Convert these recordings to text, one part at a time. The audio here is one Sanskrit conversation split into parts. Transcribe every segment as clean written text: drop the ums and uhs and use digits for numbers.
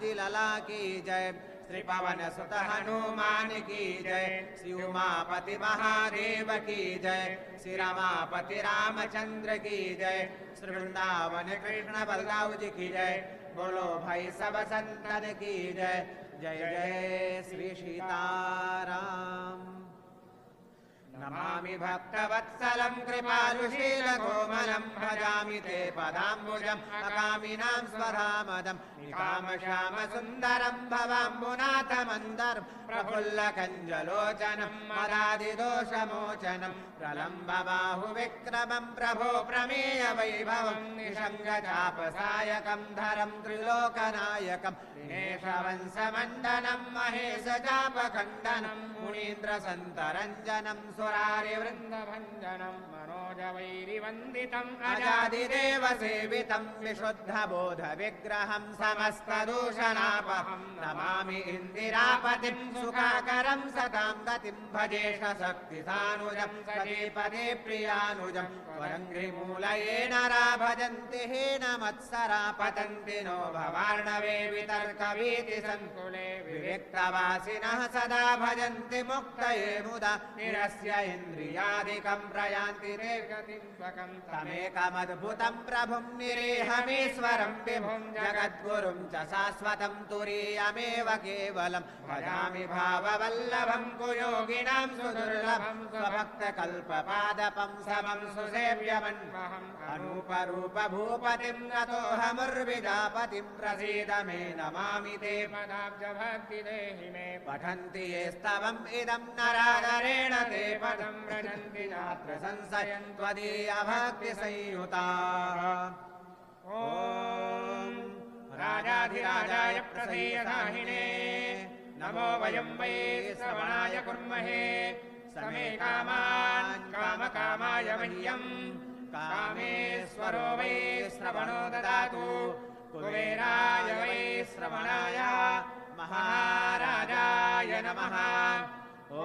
कांजी लला की जय श्री पवन सुत हनुमान की जय श्री उमापति महादेव की जय श्री रमापति रामचंद्र की जय श्री वृंदावन कृष्ण बलराम जी की जय बोलो भाई सब संतन की जय जय जय श्री सीताराम नमामि भक्तवत्सलं कृपालुशीलकोमलं भजामि ते पदाम्बुजम् अकामिनां स्वधामदं निकामश्यामसुन्दरं भवाम्बुनाथमन्दरं प्रफुल्लकञ्जलोचनं मदादिदोषमोचनं प्रलम्बबाहुविक्रमं प्रभो प्रमेयवैभवं निषङ्गचापसायकं धरं त्रिलोकनायकं दिनेशवंशमण्डनं महेशचापखण्डनं मुनीन्द्रसन्तरञ्जनं सुरारिवृन्दभञ्जनं मनोजवैरिवन्दितम् अजादिदेव सेवितं विशुद्धबोधविग्रहं समस्तदूषणापहं नमामि इन्दिरापतिं सुखाकरं सतां गतिं भजेश शक्तिसानुजं सतीपदे प्रियानुजं वरङ्घ्रिमूलये नरा भजन्ति हेन मत्सरा पतन्ति नो भवार्णवे वितर्कवीति सङ्कुले विविक्तवासिनः सदा भजन्ति मुक्तये मुदा निरस्य इन्द्रियादिकं प्रयान्ति ते गतिं स्वकं तमेकमद्भुतं प्रभुं निरेहमीश्वरं विभुं जगद्गुरुं च शाश्वतं तुरीयमेव केवलं भजामि भाववल्लभं कुयोगिनां सुदुर्लभं स्वभक्तकल्पपादपं समं सुसेव्यमन्वहम् अनूपरूपभूपतिं नतोऽहमुर्विजापतिं प्रसीद मे नमामि ते पदाब्जभक्तिदेहि मे पठन्ति ये स्तवम् इदं नरादरेण ते पदं व्रजन्ति नात्र संशयं त्वदीयभक्तिसंयुताः ॐ राजाधिराजाय प्रसीयदाहिने नमो वयं वै श्रवणाय कुर्महे समे कामान् कामकामाय मह्यं कामेश्वरो वै श्रवणो ददातु कुबेराय वै श्रवणाय महाराजाय नमः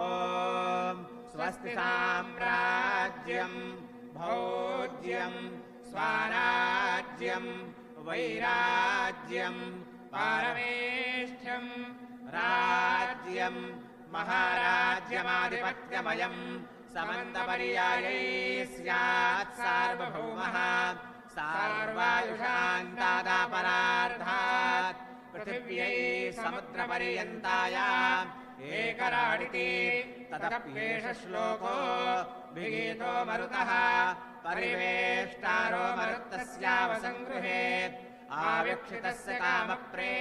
ॐ स्वस्ति साम्राज्यं भोज्यं स्वाराज्यं वैराज्यं पारमेष्ठ्यं राज्यं महाराज्यमाधिपत्यमयं समन्तपर्यायै स्यात् सार्वभौमः सार्वायुषान्तादापरार्धात् पृथिव्यै समुद्रपर्यन्तायाम् एकराडिति ततप्येष श्लोको विगीतो मरुतः परिवेष्टारो मरुत्तस्यावसङ्गृहे आवीक्षितस्य कामप्रे